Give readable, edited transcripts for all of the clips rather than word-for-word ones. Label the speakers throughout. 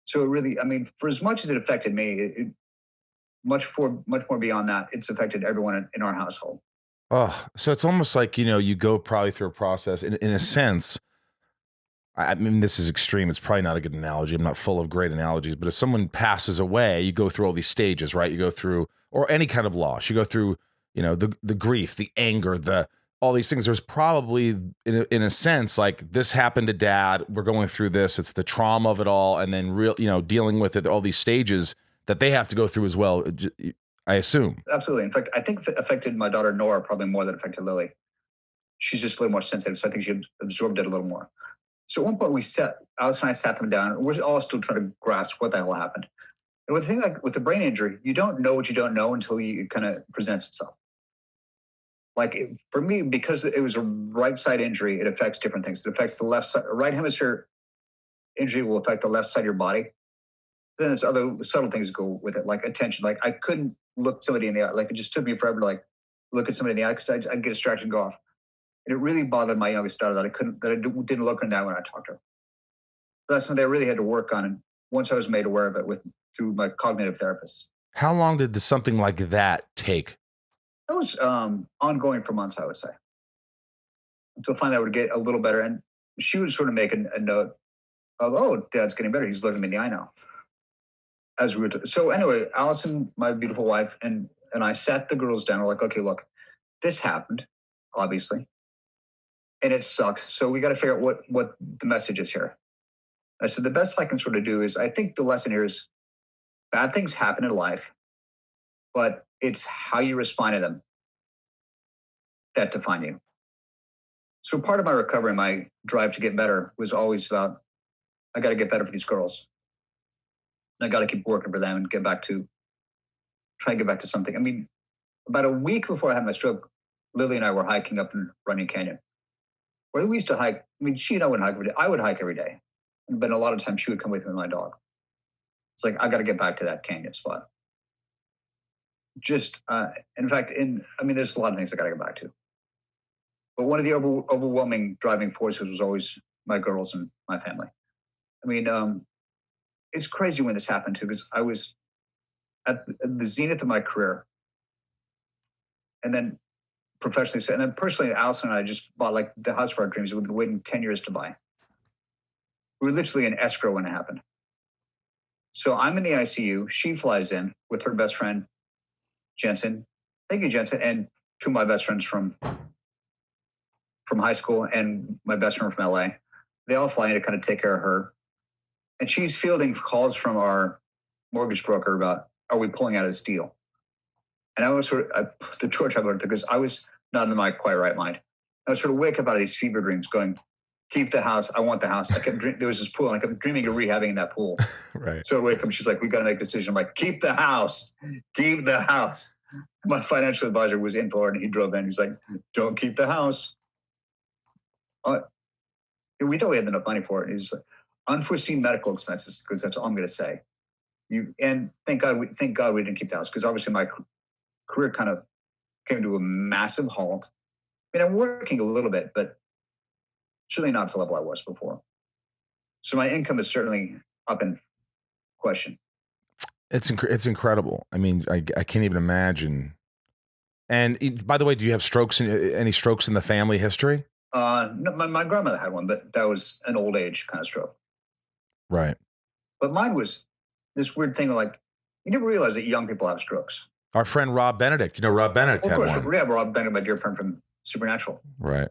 Speaker 1: So it really, I mean, for as much as it affected me, much more beyond that, it's affected everyone in our household.
Speaker 2: Oh, so it's almost like, you go probably through a process in a sense. I mean, this is extreme. It's probably not a good analogy. I'm not full of great analogies, but if someone passes away, you go through all these stages, right? You go through, or any kind of loss, you go through, the grief, the anger, all these things. There's probably, in a sense, like this happened to dad. We're going through this. It's the trauma of it all, and then dealing with it. All these stages that they have to go through as well. I assume.
Speaker 1: Absolutely. In fact, I think it affected my daughter Nora probably more than it affected Lily. She's just a little more sensitive, so I think she absorbed it a little more. So at one point Alice and I sat them down. We're all still trying to grasp what the hell happened. And with the thing like with the brain injury, you don't know what you don't know until it kind of presents itself. For me, because it was a right side injury, it affects different things. It affects the left side, right hemisphere injury will affect the left side of your body. Then there's other subtle things that go with it, like attention. Like I couldn't look somebody in the eye. Like it just took me forever to look at somebody in the eye because I'd get distracted and go off. And it really bothered my youngest daughter that I didn't look her in the eye when I talked to her. That's something I really had to work on. And once I was made aware of it through my cognitive therapist.
Speaker 2: How long did something like that take?
Speaker 1: That was ongoing for months, I would say, until finally I would get a little better. And she would sort of make a note of, oh, Dad's getting better. He's looking me in the eye now. So anyway, Allison, my beautiful wife, and I sat the girls down. We're like, okay, look, this happened, obviously, and it sucks. So we got to figure out what the message is here. I said, the best I can sort of do is, I think the lesson here is bad things happen in life, but it's how you respond to them that define you. So part of my recovery, my drive to get better was always about, I got to get better for these girls. And I got to keep working for them and try and get back to something. I mean, about a week before I had my stroke, Lily and I were hiking up in Running Canyon. Where we used to hike. I mean, she and I wouldn't hike every day. I would hike every day. But a lot of times she would come with me with my dog. It's like, I got to get back to that canyon spot. Just, in fact, there's a lot of things I got to get back to. But one of the overwhelming driving forces was always my girls and my family. I mean, it's crazy when this happened too, because I was at the zenith of my career. And then professionally, and then personally, Allison and I just bought like the house for our dreams. We've been waiting 10 years to buy. We were literally in escrow when it happened. So I'm in the ICU. She flies in with her best friend, Jensen. Thank you, Jensen. And two of my best friends from high school and my best friend from LA. They all fly in to kind of take care of her. And she's fielding calls from our mortgage broker about, are we pulling out of this deal? And I put the torch about it because I was not in my quite right mind. I would sort of wake up out of these fever dreams going, keep the house. I want the house. There was this pool and I kept dreaming of rehabbing in that pool.
Speaker 2: Right.
Speaker 1: So I wake up, she's like, we got to make a decision. I'm like, keep the house. Keep the house. My financial advisor was in Florida and he drove in. He's like, don't keep the house. We thought we had enough money for it. He's like, unforeseen medical expenses, because that's all I'm going to say. And thank God we didn't keep the house, because obviously my career kind of came to a massive halt. I mean, I'm working a little bit, but certainly not to the level I was before. So my income is certainly up in question.
Speaker 2: It's incredible. I mean, I can't even imagine. And by the way, do you have any strokes in the family history?
Speaker 1: No, my grandmother had one, but that was an old age kind of stroke.
Speaker 2: Right.
Speaker 1: But mine was this weird thing, like, you never realize that young people have strokes.
Speaker 2: Our friend Rob Benedict, Rob Benedict had one.
Speaker 1: Of course, yeah, Rob Benedict, my dear friend from Supernatural.
Speaker 2: Right.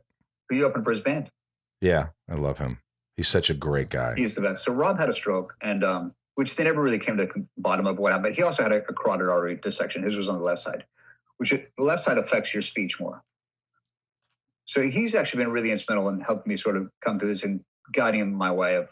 Speaker 1: Who you opened for his band.
Speaker 2: Yeah, I love him. He's such a great guy.
Speaker 1: He's the best. So Rob had a stroke, and which they never really came to the bottom of what happened. But he also had a carotid artery dissection. His was on the left side, the left side affects your speech more. So he's actually been really instrumental in helping me sort of come to this and guiding him my way of